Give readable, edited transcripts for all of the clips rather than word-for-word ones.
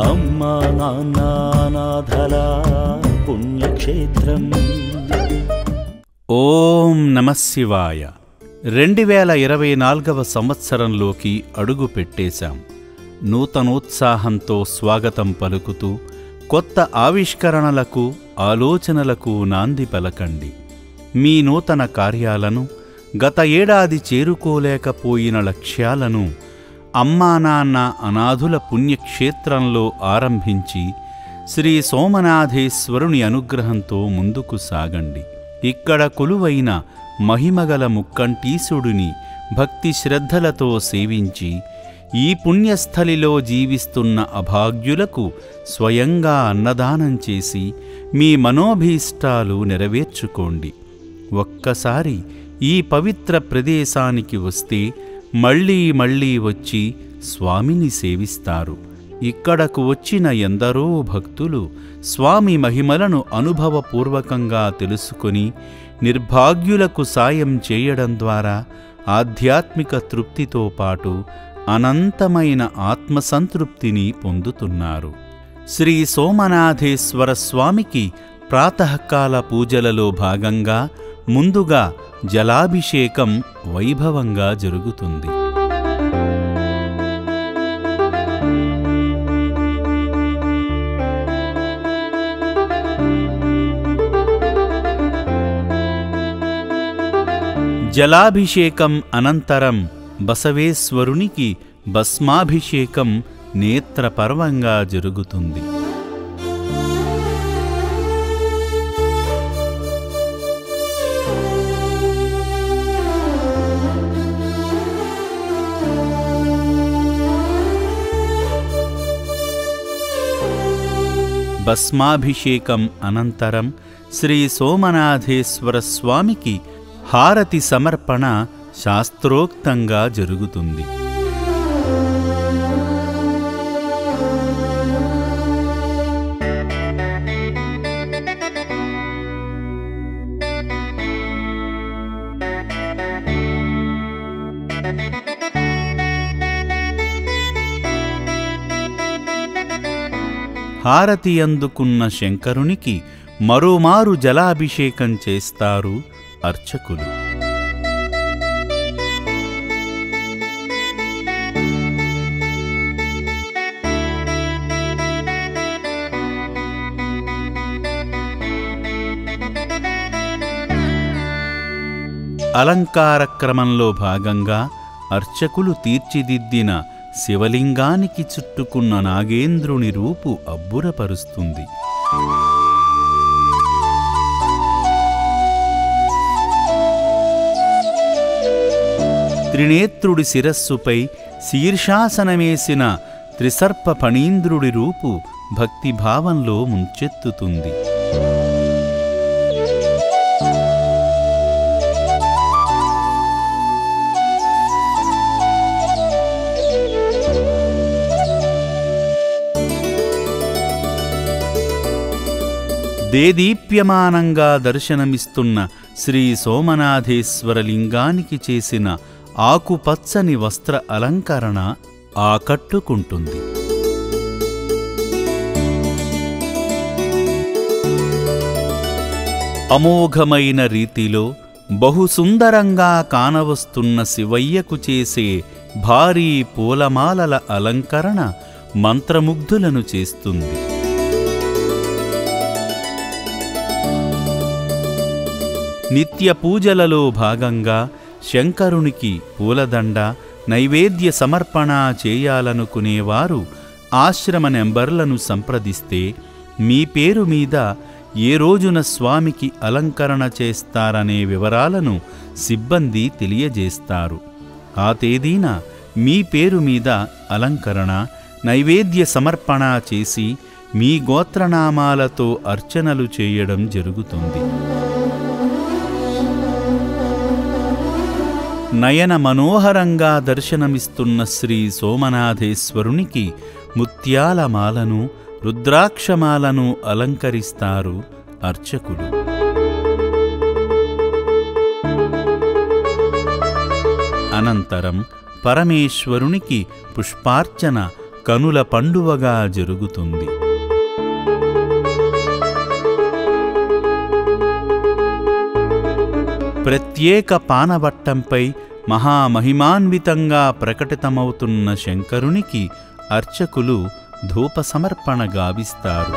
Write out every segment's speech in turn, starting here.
అమ్మా నాన్న అనాథల పుణ్యక్షేత్రం. ఓం నమః శివాయ. 2024వ సంవత్సరంలోకి అడుగు పెట్టేశాం. నూతనోత్సాహంతో స్వాగతం పలుకుతూ కొత్త ఆవిష్కరణలకు ఆలోచనలకు నాంది పలకండి. మీ నూతన కార్యాలను, గత ఏడాది చేరుకోలేకపోయిన లక్ష్యాలను అమ్మానాన్న అనాథుల పుణ్యక్షేత్రంలో ఆరంభించి శ్రీ సోమనాథేశ్వరుని అనుగ్రహంతో ముందుకు సాగండి. ఇక్కడ కొలువైన మహిమగల ముక్కంటీసుడిని భక్తి శ్రద్ధలతో సేవించి ఈ పుణ్యస్థలిలో జీవిస్తున్న అభాగ్యులకు స్వయంగా అన్నదానం చేసి మీ మనోభీష్టాలు నెరవేర్చుకోండి. ఒక్కసారి ఈ పవిత్ర ప్రదేశానికి వస్తే మళ్ళీ మళ్ళీ వచ్చి స్వామిని సేవిస్తారు. ఇక్కడకు వచ్చిన ఎందరో భక్తులు స్వామి మహిమలను అనుభవపూర్వకంగా తెలుసుకొని నిర్భాగ్యులకు సాయం చేయడం ద్వారా ఆధ్యాత్మిక తృప్తితో పాటు అనంతమైన ఆత్మసంతృప్తిని పొందుతున్నారు. శ్రీ సోమనాథేశ్వర స్వామికి ప్రాతఃకాల పూజలలో భాగంగా ముందుగా జలాభిషేకం వైభవంగా జరుగుతుంది. జలాభిషేకం అనంతరం బసవేశ్వరునికి భస్మాభిషేకం నేత్రపర్వంగా జరుగుతుంది. భస్మాభిషేకం అనంతరం శ్రీ సోమనాథేశ్వర స్వామికి హారతి సమర్పణ శాస్త్రోక్తంగా జరుగుతుంది. హారతి అందుకున్న శంకరునికి మరోమారు జలాభిషేకం చేస్తారు అర్చకులు. అలంకార క్రమంలో భాగంగా అర్చకులు తీర్చిదిద్దిన శివలింగానికి చుట్టుకున్న నాగేంద్రుని రూపు అబ్బురపరుస్తుంది. త్రినేత్రుడి శిరస్సుపై శీర్షాసనమేసిన త్రిసర్ప ఫణీంద్రుడి రూపు భక్తిభావంలో ముంచెత్తుతుంది. దేదీప్యమానంగా దర్శనమిస్తున్న శ్రీ సోమనాథేశ్వర లింగానికి చేసిన ఆకుపచ్చని వస్త్ర అలంకరణ ఆకట్టుకుంటుంది. అమోఘమైన రీతిలో బహుసుందరంగా కానవస్తున్న శివయ్యకు చేసే భారీ పూలమాలల అలంకరణ మంత్రముగ్ధులను చేస్తుంది. నిత్య పూజలలో భాగంగా శంకరునికి పూలదండ, నైవేద్య సమర్పణ చేయాలనుకునేవారు ఆశ్రమ నెంబర్లను సంప్రదిస్తే మీ పేరు మీద ఏ రోజున స్వామికి అలంకరణ చేస్తారనే వివరాలను సిబ్బంది తెలియజేస్తారు. ఆ తేదీన మీ పేరు మీద అలంకరణ, నైవేద్య సమర్పణ చేసి మీ గోత్రనామాలతో అర్చనలు చేయడం జరుగుతుంది. నయన మనోహరంగా దర్శనమిస్తున్న శ్రీ సోమనాథేశ్వరునికి ముత్యాలమాలను, రుద్రాక్షమాలను అలంకరిస్తారు అర్చకులు. అనంతరం పరమేశ్వరునికి పుష్పార్చన, కనుల పండువగా జరుగుతుంది. ప్రత్యేక పానవట్టంపై మహామహిమాన్వితంగా ప్రకటితమవుతున్న శంకరునికి అర్చకులు ధూప సమర్పణ గావిస్తారు.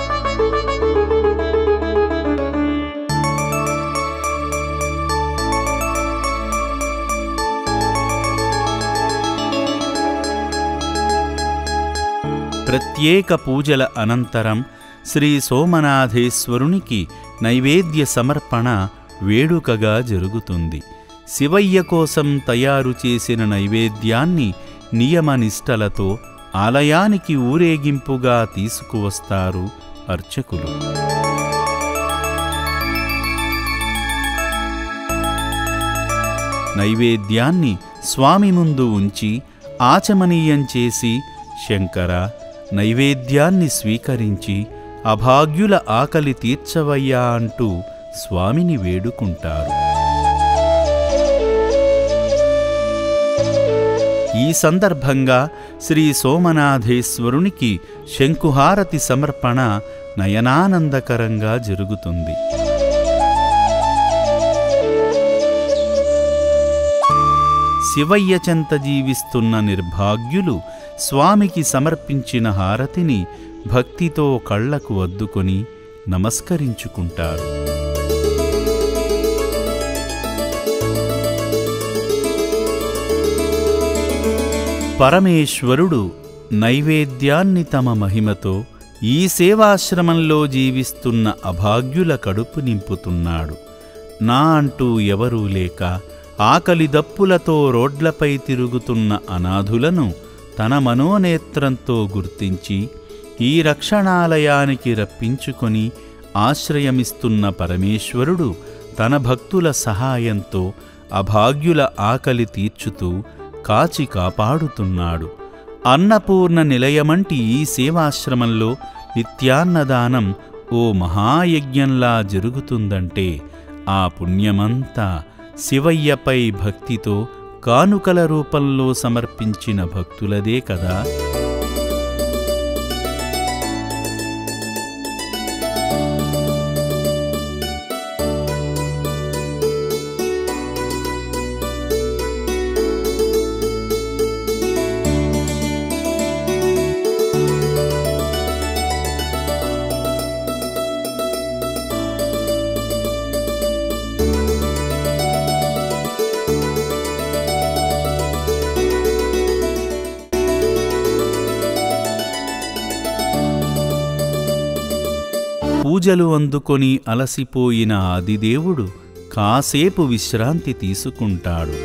ప్రత్యేక పూజల అనంతరం శ్రీ సోమనాథేశ్వరునికి నైవేద్య సమర్పణ వేడుకగా జరుగుతుంది. శివయ్య కోసం తయారు చేసిన నైవేద్యాన్ని నియమనిష్టలతో ఆలయానికి ఊరేగింపుగా తీసుకువస్తారు అర్చకులు. నైవేద్యాన్ని స్వామి ముందు ఉంచి ఆచమనీయం చేసి, శంకర, నైవేద్యాన్ని స్వీకరించి అభాగ్యుల ఆకలి తీర్చవయ్యా అంటూ స్వామిని వేడుకుంటారు. ఈ సందర్భంగా శ్రీ సోమనాథేశ్వరునికి శంకుహారతి సమర్పణ నయనానందకరంగా జరుగుతుంది. శివయ్య చెంత జీవిస్తున్న నిర్భాగ్యులు స్వామికి సమర్పించిన హారతిని భక్తితో కళ్లకు అద్దుకొని నమస్కరించుకుంటారు. పరమేశ్వరుడు నైవేద్యాన్ని తమ మహిమతో ఈ సేవాశ్రమంలో జీవిస్తున్న అభాగ్యుల కడుపు నింపుతున్నాడు. నా అంటూ ఎవరూ లేక ఆకలి దప్పులతో రోడ్లపై తిరుగుతున్న అనాథులను తన మనోనేత్రంతో గుర్తించి ఈ రక్షణాలయానికి రప్పించుకొని ఆశ్రయమిస్తున్న పరమేశ్వరుడు తన భక్తుల సహాయంతో అభాగ్యుల ఆకలి తీర్చుతూ కాచి కాపాడుతున్నాడు. అన్నపూర్ణ నిలయమంటి ఈ సేవాశ్రమంలో నిత్యాన్నదానం ఓ మహాయజ్ఞంలా జరుగుతుందంటే ఆ పుణ్యమంతా శివయ్యపై భక్తితో కానుకల రూపంలో సమర్పించిన భక్తులదే కదా. పూజలు అందుకొని అలసిపోయిన ఆదిదేవుడు కాసేపు విశ్రాంతి తీసుకుంటాడు.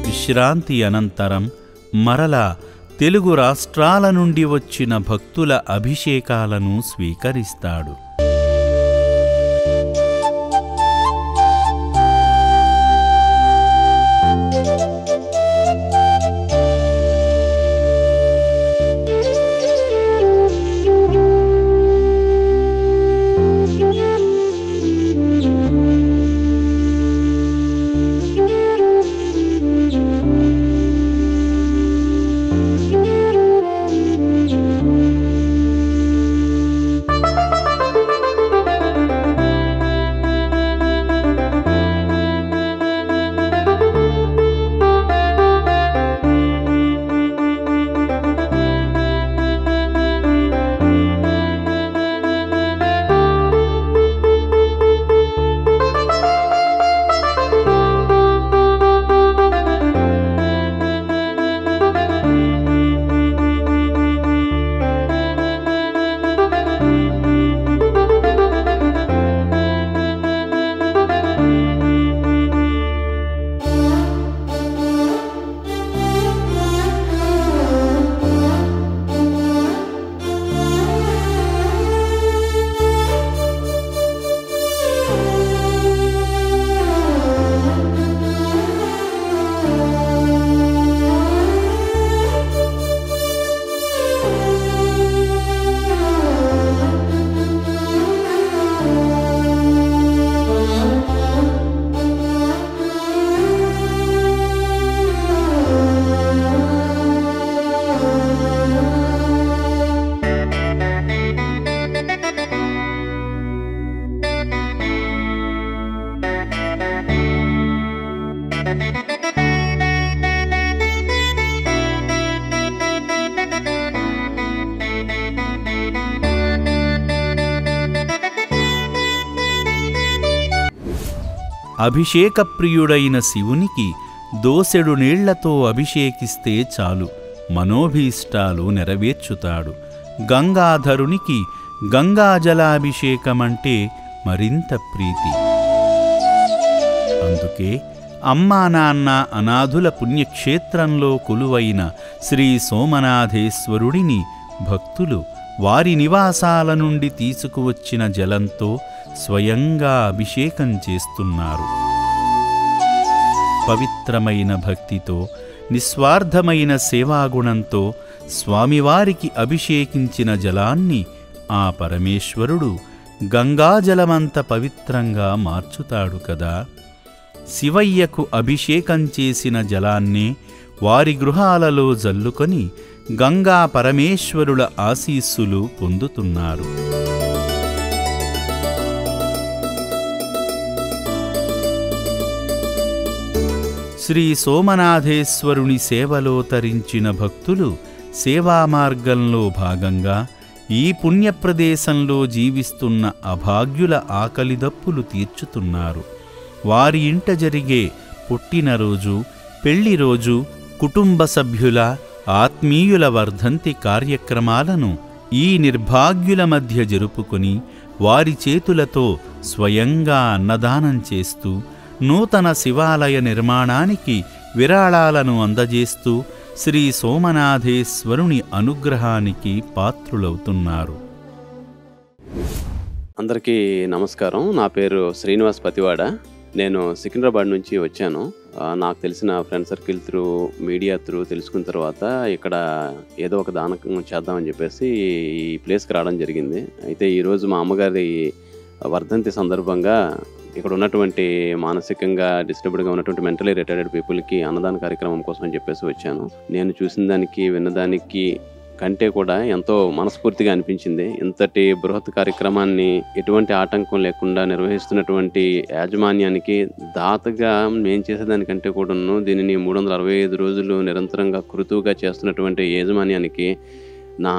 విశ్రాంతి అనంతరం మరలా తెలుగు రాష్ట్రాల నుండి వచ్చిన భక్తుల అభిషేకాలను స్వీకరిస్తాడు. అభిషేకప్రియుడైన శివునికి దోసెడు నీళ్లతో అభిషేకిస్తే చాలు, మనోభీష్టాలు నెరవేర్చుతాడు. గంగాధరునికి గంగాజలాభిషేకమంటే మరింత ప్రీతి. అందుకే అమ్మా నాన్న అనాథుల పుణ్యక్షేత్రంలో కొలువైన శ్రీ సోమనాథేశ్వరుడిని భక్తులు వారి నివాసాల నుండి తీసుకువచ్చిన జలంతో స్వయంగా అభిషేకం చేస్తున్నారు. పవిత్రమైన భక్తితో, నిస్వార్థమైన సేవాగుణంతో స్వామివారికి అభిషేకించిన జలాన్ని ఆ పరమేశ్వరుడు గంగాజలమంత పవిత్రంగా మార్చుతాడు కదా. శివయ్యకు అభిషేకం చేసిన జలాన్నే వారి గృహాలలో జల్లుకొని గంగా పరమేశ్వరుల ఆశీస్సులు పొందుతున్నారు. శ్రీ సోమనాథేశ్వరుని సేవలో తరించిన భక్తులు సేవామార్గంలో భాగంగా ఈ పుణ్యప్రదేశంలో జీవిస్తున్న అభాగ్యుల ఆకలిదప్పులు తీర్చుతున్నారు. వారి ఇంట జరిగే పుట్టినరోజు, పెళ్లిరోజు, కుటుంబ సభ్యుల, ఆత్మీయుల వర్ధంతి కార్యక్రమాలను ఈ నిర్భాగ్యుల మధ్య జరుపుకొని వారి చేతులతో స్వయంగా అన్నదానం చేస్తూ నూతన శివాలయ నిర్మాణానికి విరాళాలను అందజేస్తూ శ్రీ సోమనాథేశ్వరుని అనుగ్రహానికి పాత్రులవుతున్నారు. అందరికీ నమస్కారం. నా పేరు శ్రీనివాస్ పతివాడ. నేను సికింద్రాబాద్ నుంచి వచ్చాను. నాకు తెలిసిన friend circle through, media through తెలుసుకున్న తర్వాత ఇక్కడ ఏదో ఒక దానం చేద్దామని చెప్పేసి ఈ ప్లేస్కి రావడం జరిగింది. అయితే ఈరోజు మా అమ్మగారి వర్ధంతి సందర్భంగా ఇక్కడ ఉన్నటువంటి మానసికంగా డిస్టర్బ్డ్గా ఉన్నటువంటి మెంటలీ రిటార్డెడ్ పీపుల్కి అన్నదాన కార్యక్రమం కోసం అని చెప్పేసి వచ్చాను. నేను చూసిన దానికి, విన్నదానికి కంటే కూడా ఎంతో మనస్ఫూర్తిగా అనిపించింది. ఇంతటి బృహత్ కార్యక్రమాన్ని ఎటువంటి ఆటంకం లేకుండా నిర్వహిస్తున్నటువంటి యాజమాన్యానికి, దాతగా మేము చేసేదానికంటే కూడాను దీనిని 365 రోజులు నిరంతరంగా కృతువుగా చేస్తున్నటువంటి యాజమాన్యానికి నా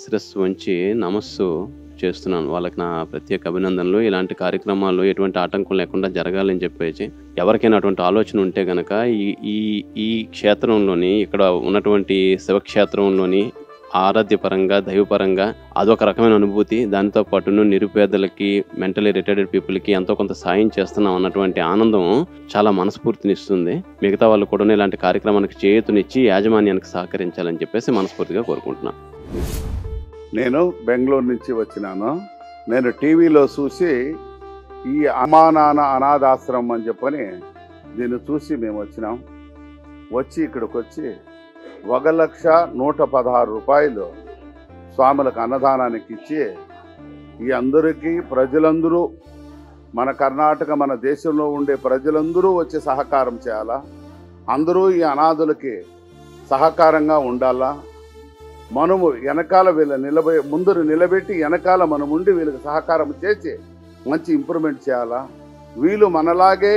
శిరస్సు వంచి నమస్సు చేస్తున్నాను. వాళ్ళకి నా ప్రత్యేక అభినందనలు. ఇలాంటి కార్యక్రమాలు ఎటువంటి ఆటంకం లేకుండా జరగాలని చెప్పేసి ఎవరికైనా అటువంటి ఆలోచన ఉంటే కనుక ఈ క్షేత్రంలోని, ఇక్కడ ఉన్నటువంటి శివక్షేత్రంలోని ఆరాధ్యపరంగా, దైవపరంగా అదొక రకమైన అనుభూతి. దానితో పాటును నిరుపేదలకి, మెంటలీ రిటార్డెడ్ పీపుల్కి ఎంతో కొంత సాయం చేస్తున్నాం అన్నటువంటి ఆనందం చాలా మనస్ఫూర్తినిస్తుంది. మిగతా వాళ్ళు కూడా ఇలాంటి కార్యక్రమానికి చేయూతనిచ్చి యాజమాన్యానికి సహకరించాలని చెప్పేసి మనస్ఫూర్తిగా కోరుకుంటున్నాను. నేను బెంగళూరు నుంచి వచ్చినాను. నేను టీవీలో చూసి ఈ అమ్మా నాన్న అనాథాశ్రమం అని చెప్పని దీన్ని చూసి మేము వచ్చినాం. వచ్చి ఇక్కడికి వచ్చి 1,116 రూపాయలు స్వాములకు అన్నదానానికి ఇచ్చి ఈ అందరికీ ప్రజలందరూ, మన కర్ణాటక, మన దేశంలో ఉండే ప్రజలందరూ వచ్చి సహకారం చేయాలా, అందరూ ఈ అనాథులకి సహకారంగా ఉండాలా, మనము వెనకాల వీళ్ళ ముందరు నిలబెట్టి వెనకాల మనం ఉండి వీళ్ళకి సహకారం చేసి మంచి ఇంప్రూవ్మెంట్ చేయాలా, వీళ్ళు మనలాగే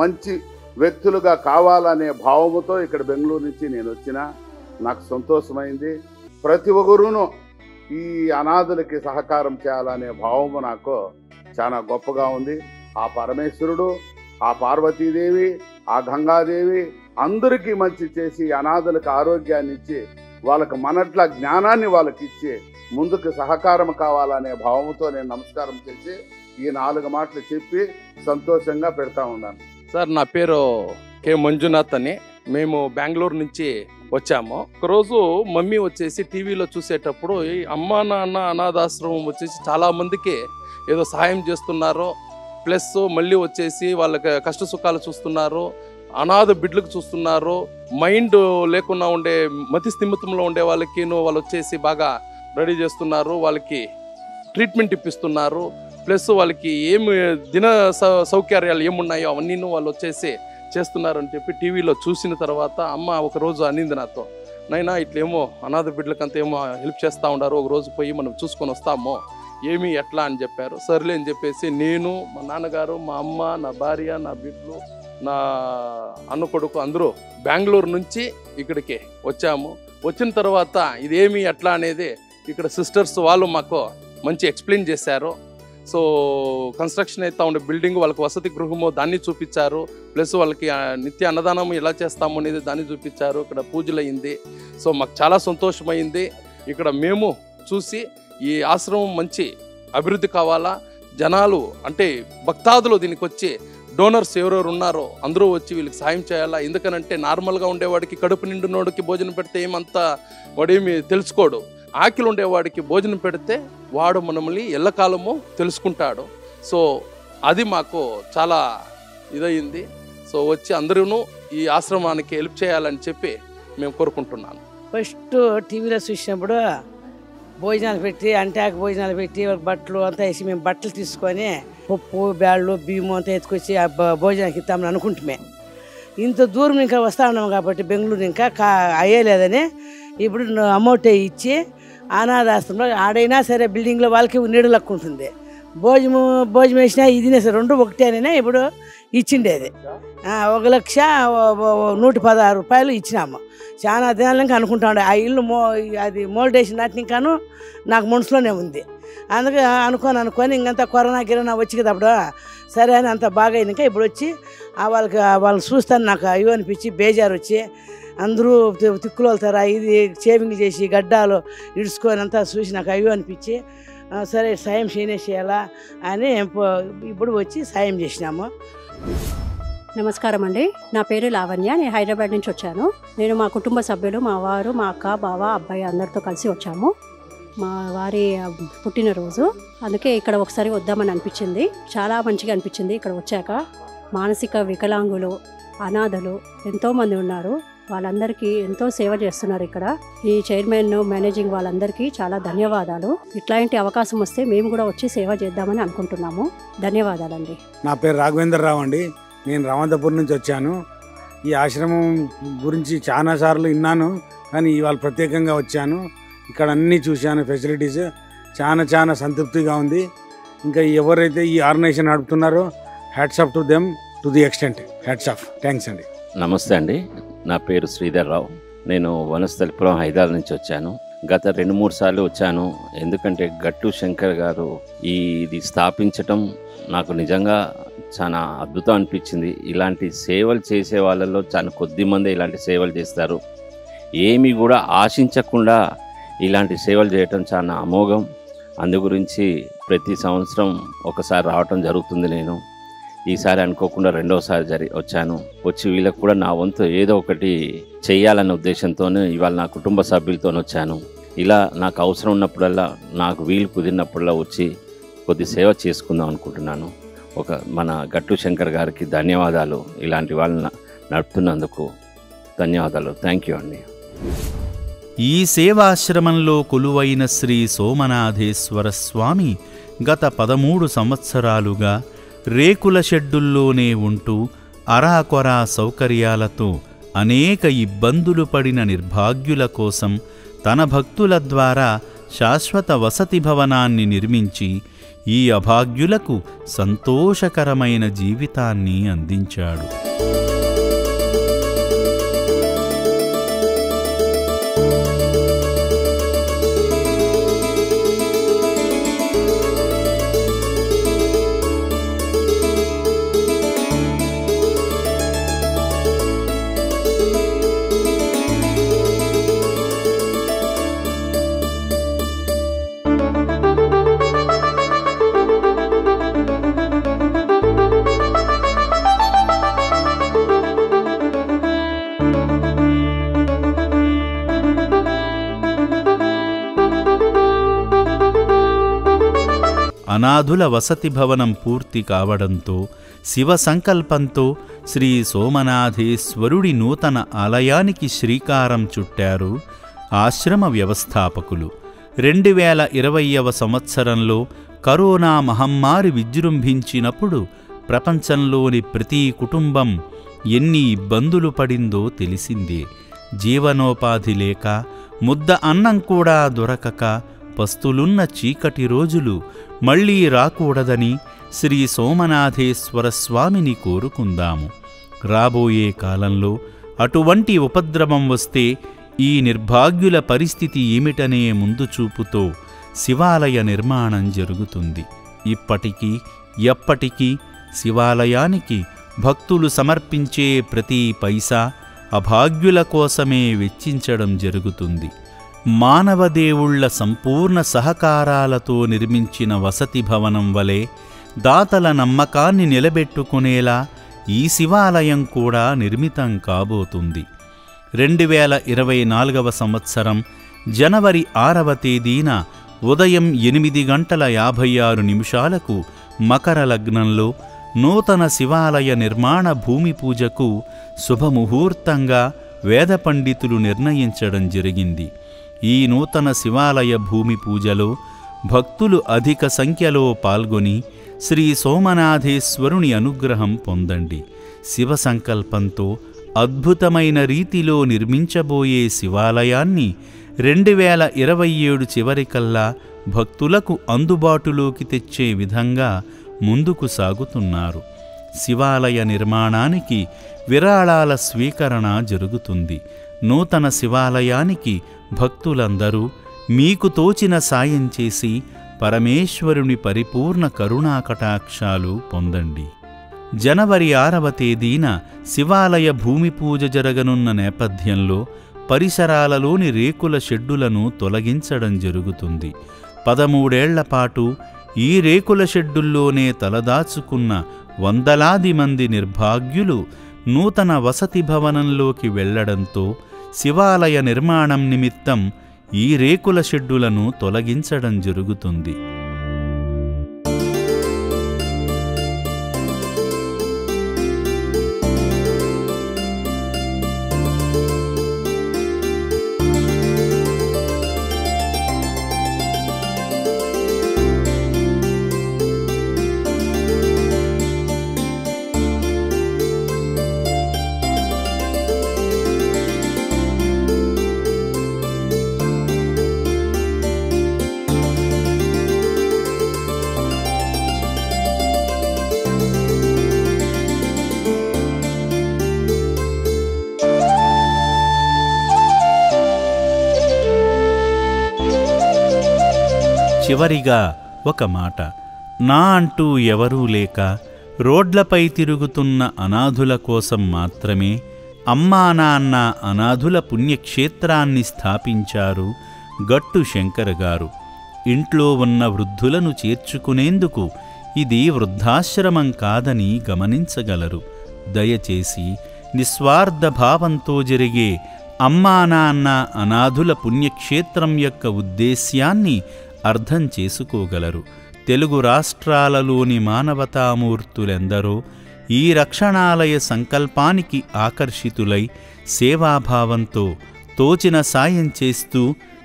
మంచి వ్యక్తులుగా కావాలనే భావముతో ఇక్కడ బెంగళూరు నుంచి నేను వచ్చిన నాకు సంతోషమైంది. ప్రతి ఒక్కరూను ఈ అనాథులకి సహకారం చేయాలనే భావము నాకు చాలా గొప్పగా ఉంది. ఆ పరమేశ్వరుడు, ఆ పార్వతీదేవి, ఆ గంగాదేవి అందరికీ మంచి చేసి అనాథులకు ఆరోగ్యాన్ని ఇచ్చి వాళ్ళకి మనట్ల జ్ఞానాన్ని వాళ్ళకి ఇచ్చి ముందుకు సహకారం కావాలనే భావంతో నేను నమస్కారం చేసి ఈ 4 మాటలు చెప్పి సంతోషంగా పెడతా ఉన్నాను. సార్, నా పేరు కే మంజునాథ్ అని. మేము బెంగళూరు నుంచి వచ్చాము. ఒకరోజు మమ్మీ వచ్చేసి టీవీలో చూసేటప్పుడు ఈ అమ్మా నాన్న అనాథాశ్రమం వచ్చేసి చాలా మందికి ఏదో సహాయం చేస్తున్నారు, ప్లస్ మళ్ళీ వచ్చేసి వాళ్ళకి కష్ట సుఖాలు చూస్తున్నారు, అనాథ బిడ్డలకు చూస్తున్నారు, మైండ్ లేకుండా ఉండే మతి స్థిమితంలో ఉండే వాళ్ళకి వాళ్ళు వచ్చేసి బాగా రెడీ చేస్తున్నారు, వాళ్ళకి ట్రీట్మెంట్ ఇప్పిస్తున్నారు, ప్లస్ వాళ్ళకి ఏమి దిన సౌకర్యాలు ఏమున్నాయో అవన్నీ వాళ్ళు వచ్చేసి చేస్తున్నారని చెప్పి టీవీలో చూసిన తర్వాత అమ్మ ఒకరోజు అనింది నాతో, నైనా ఇట్లేమో అనాథ బిడ్డలకంతా ఏమో హెల్ప్ చేస్తూ ఉన్నారు, ఒకరోజు పోయి మనం చూసుకొని వస్తామో ఏమి ఎట్లా అని చెప్పారు. సర్లే అని చెప్పేసి నేను, మా నాన్నగారు, మా అమ్మ, నా భార్య, నా బిడ్డలు, నా అన్న కొడుకు అందరూ బెంగళూరు నుంచి ఇక్కడికి వచ్చాము. వచ్చిన తర్వాత ఇదేమి ఎట్లా అనేది ఇక్కడ సిస్టర్స్ వాళ్ళు మాకు మంచి ఎక్స్ప్లెయిన్ చేశారు. సో కన్స్ట్రక్షన్ అవుతా ఉండే బిల్డింగ్ వాళ్ళకి వసతి గృహము దాన్ని చూపించారు, ప్లస్ వాళ్ళకి నిత్య అన్నదానం ఎలా చేస్తాము అనేది దాన్ని చూపించారు. ఇక్కడ పూజలు అయింది. సో మాకు చాలా సంతోషమైంది. ఇక్కడ మేము చూసి ఈ ఆశ్రమం మంచి అభివృద్ధి కావాలా, జనాలు అంటే భక్తాదులు దీనికి వచ్చి డోనర్స్ ఎవరెవరు ఉన్నారో అందరూ వచ్చి వీళ్ళకి సాయం చేయాలా. ఎందుకనంటే నార్మల్గా ఉండేవాడికి కడుపు నిండునోడికి భోజనం పెడితే ఏమంతా వాడేమి తెలుసుకోడు. ఆకలి ఉండేవాడికి భోజనం పెడితే వాడు మనల్ని ఎల్లకాలము తెలుసుకుంటాడు. సో అది మాకు చాలా ఇదయింది. సో వచ్చి అందరూ ఈ ఆశ్రమానికి హెల్ప్ చేయాలని చెప్పి మేము కోరుకుంటున్నాను. ఫస్ట్ టీవీలో చూసినప్పుడు భోజనాలు పెట్టి అంటాక భోజనాలు పెట్టి బట్టలు అంతా వేసి మేము బట్టలు తీసుకొని పప్పు బ్యాళ్ళు బియ్యము అంతా ఎత్తుకొచ్చి భోజనానికి ఇస్తామని అనుకుంటుమే. ఇంత దూరం ఇంకా వస్తూ ఉన్నాము కాబట్టి బెంగళూరు ఇంకా అయ్యలేదని ఇప్పుడు అమౌంట్ ఇచ్చి అనాథాశ్రమంలో ఆడైనా సరే బిల్డింగ్లో వాళ్ళకి నీడలకు ఉంటుంది. భోజనం వేసినా ఇది రెండు ఒకటేనైనా ఇప్పుడు ఇచ్చిండేది 1,116,000 రూపాయలు ఇచ్చినాము. చాలా దినాలకి అనుకుంటాడు ఆ ఇల్లు అది మోల్డేషన్ నాటినికాను నాకు మనసులోనే ఉంది. అందుకే అనుకొని ఇంకంతా కరోనా వచ్చి కదా అప్పుడు సరే అని అంత బాగా అయినాక ఇప్పుడు వచ్చి వాళ్ళని చూస్తాను నాకు అయ్యో అనిపించి బేజారు వచ్చి అందరూ తిక్కులు వెళ్తారా ఇది షేవింగ్ చేసి గడ్డాలు ఇడుచుకొని అంతా చూసి నాకు అయ్యో అనిపించి సరే సాయం చేయాలా అని ఇప్పుడు వచ్చి సాయం చేసినాము. నమస్కారం అండి, నా పేరు లావణ్య. నేను హైదరాబాద్ నుంచి వచ్చాను. నేను మా కుటుంబ సభ్యులు, మా వారు, మా అక్క, బావ, అబ్బాయి అందరితో కలిసి వచ్చాము. మా వారి పుట్టినరోజు, అందుకే ఇక్కడ ఒకసారి వద్దామని అనిపించింది. చాలా మంచిగా అనిపించింది ఇక్కడ వచ్చాక. మానసిక వికలాంగులు, అనాథలు ఎంతోమంది ఉన్నారు. వాళ్ళందరికీ ఎంతో సేవ చేస్తున్నారు ఇక్కడ. ఈ చైర్మన్, మేనేజింగ్ వాళ్ళందరికీ చాలా ధన్యవాదాలు. ఇట్లాంటి అవకాశం వస్తే మేము కూడా వచ్చి సేవ చేద్దామని అనుకుంటున్నాము. ధన్యవాదాలండి. నా పేరు రాఘవేంద్రరావు అండి. నేను రామంతపూర్ నుంచి వచ్చాను. ఈ ఆశ్రమం గురించి చాలాసార్లు విన్నాను, కానీ ఇవాళ ప్రత్యేకంగా వచ్చాను. ఇక్కడ అన్నీ చూశాను, ఫెసిలిటీస్ చాలా సంతృప్తిగా ఉంది. ఇంకా ఎవరైతే ఈ ఆర్గనైజేషన్ నడుపుతున్నారో hats off to them to the extent. Hats off, thanks అండి. నమస్తే అండి, నా పేరు శ్రీధర్ రావు. నేను వనస్థలిపురం హైదరాబాద్ నుంచి వచ్చాను. గత 2-3 సార్లు వచ్చాను. ఎందుకంటే గట్టు శంకర్ గారు ఇది స్థాపించటం నాకు నిజంగా చాలా అద్భుతం అనిపించింది. ఇలాంటి సేవలు చేసే వాళ్ళలో చాలా కొద్ది మంది ఇలాంటి సేవలు చేస్తారు. ఏమీ కూడా ఆశించకుండా ఇలాంటి సేవలు చేయటం చాలా అమోఘం. అందు గురించి ప్రతి సంవత్సరం ఒకసారి రావటం జరుగుతుంది. నేను ఈసారి అనుకోకుండా 2వసారి వచ్చాను. వచ్చి వీళ్ళకు కూడా నా వంతు ఏదో ఒకటి చెయ్యాలనే ఉద్దేశంతో ఇవాళ నా కుటుంబ సభ్యులతో వచ్చాను. ఇలా నాకు అవసరం ఉన్నప్పుడల్లా, నాకు వీలు కుదిరినప్పుడల్లా వచ్చి కొద్ది సేవ చేసుకుందాం అనుకుంటున్నాను. మన గట్టు శంకర్ గారికి ధన్యవాదాలు. ఇలాంటి వాళ్ళని నడుపుతున్నందుకు ధన్యవాదాలు. థ్యాంక్ యూ అండి. ఈ సేవాశ్రమంలో కొలువైన శ్రీ సోమనాథేశ్వర స్వామి గత 13 సంవత్సరాలుగా రేకుల షెడ్డుల్లోనే ఉంటూ అరాకొరా సౌకర్యాలతో అనేక ఇబ్బందులు పడిన నిర్భాగ్యుల కోసం తన భక్తుల ద్వారా శాశ్వత వసతి భవనాన్ని నిర్మించి ఈ అభాగ్యులకు సంతోషకరమైన జీవితాన్ని అందించాడు. అనాథుల వసతి భవనం పూర్తి కావడంతో శివ సంకల్పంతో శ్రీ సోమనాథేశ్వరుడి నూతన ఆలయానికి శ్రీకారం చుట్టారు ఆశ్రమ వ్యవస్థాపకులు. 2020వ సంవత్సరంలో కరోనా మహమ్మారి విజృంభించినప్పుడు ప్రపంచంలోని ప్రతి కుటుంబం ఎన్ని ఇబ్బందులు పడిందో తెలిసిందే. జీవనోపాధి లేక, ముద్ద అన్నం కూడా దొరకక పస్తులున్న చీకటి రోజులు మళ్లీ రాకూడదని శ్రీ సోమనాథేశ్వర స్వామిని కోరుకుందాము. రాబోయే కాలంలో అటువంటి ఉపద్రవం వస్తే ఈ నిర్భాగ్యుల పరిస్థితి ఏమిటనే ముందు చూపుతో శివాలయ నిర్మాణం జరుగుతుంది. ఇప్పటికీ ఎప్పటికీ శివాలయానికి భక్తులు సమర్పించే ప్రతి పైసా అభాగ్యుల కోసమే వెచ్చించడం జరుగుతుంది. మానవదేవుళ్ల సంపూర్ణ సహకారాలతో నిర్మించిన వసతి భవనం వలె దాతల నమ్మకాన్ని నిలబెట్టుకునేలా ఈ శివాలయం కూడా నిర్మితం కాబోతుంది. 2024వ సంవత్సరం జనవరి 6వ తేదీన ఉదయం 8:56 మకర లగ్నంలో నూతన శివాలయ నిర్మాణ భూమి పూజకు శుభముహూర్తంగా వేద పండితులు నిర్ణయించడం జరిగింది. ఈ నూతన శివాలయ భూమి పూజలో భక్తులు అధిక సంఖ్యలో పాల్గొని శ్రీ సోమనాథేశ్వరుని అనుగ్రహం పొందండి. శివ సంకల్పంతో అద్భుతమైన రీతిలో నిర్మించబోయే శివాలయాన్ని 2027 చివరికల్లా భక్తులకు అందుబాటులోకి తెచ్చే విధంగా ముందుకు సాగుతున్నారు. శివాలయ నిర్మాణానికి విరాళాల స్వీకరణ జరుగుతుంది. నూతన శివాలయానికి భక్తులందరూ మీకు తోచిన సాయం చేసి పరమేశ్వరుని పరిపూర్ణ కరుణాకటాక్షాలు పొందండి. జనవరి 6వ తేదీన శివాలయ భూమి పూజ జరగనున్న నేపథ్యంలో పరిసరాలలోని రేకుల షెడ్డులను తొలగించడం జరుగుతుంది. 13 ఏళ్లపాటు ఈ రేకుల షెడ్డుల్లోనే తలదాచుకున్న వందలాది మంది నిర్భాగ్యులు నూతన వసతి భవనంలోకి వెళ్లడంతో శివాలయ నిర్మాణం నిమిత్తం ఈ రేకుల షెడ్డులను తొలగించడం జరుగుతుంది. చివరిగా ఒక మాట. నా అంటూ ఎవరూ లేక రోడ్లపై తిరుగుతున్న అనాథుల కోసం మాత్రమే అమ్మా నాన్న అనాథుల పుణ్యక్షేత్రాన్ని స్థాపించారు గట్టు శంకర్ గారు. ఇంట్లో ఉన్న వృద్ధులను చేర్చుకునేందుకు ఇది వృద్ధాశ్రమం కాదని గమనించగలరు. దయచేసి నిస్వార్థ భావంతో జరిగే అమ్మా నాన్న అనాథుల పుణ్యక్షేత్రం యొక్క ఉద్దేశ్యాన్ని అర్థం చేసుకోగలరు. తెలుగు రాష్ట్రాలలోని మానవతామూర్తులెందరో ఈ రక్షణాలయ సంకల్పానికి ఆకర్షితులై సేవాభావంతో తోచిన సాయం చేస్తూ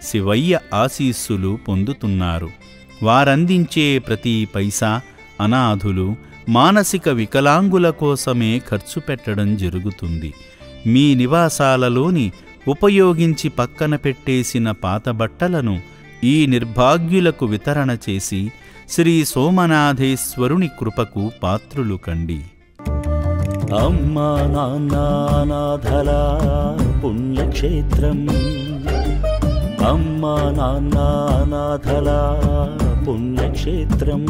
శివయ్య ఆశీస్సులు పొందుతున్నారు. వారందించే ప్రతి పైసా అనాథులు, మానసిక వికలాంగుల కోసమే ఖర్చు పెట్టడం జరుగుతుంది. మీ నివాసాలలోని ఉపయోగించి పక్కన పెట్టేసిన పాత బట్టలను ఈ నిర్భాగ్యులకు వితరణ చేసి శ్రీ సోమనాథేశ్వరుని కృపకు పాత్రులు కండి. అమ్మా నాన్న అనాథల పుణ్యక్షేత్రం, అమ్మా నాన్న అనాథల పుణ్యక్షేత్రం,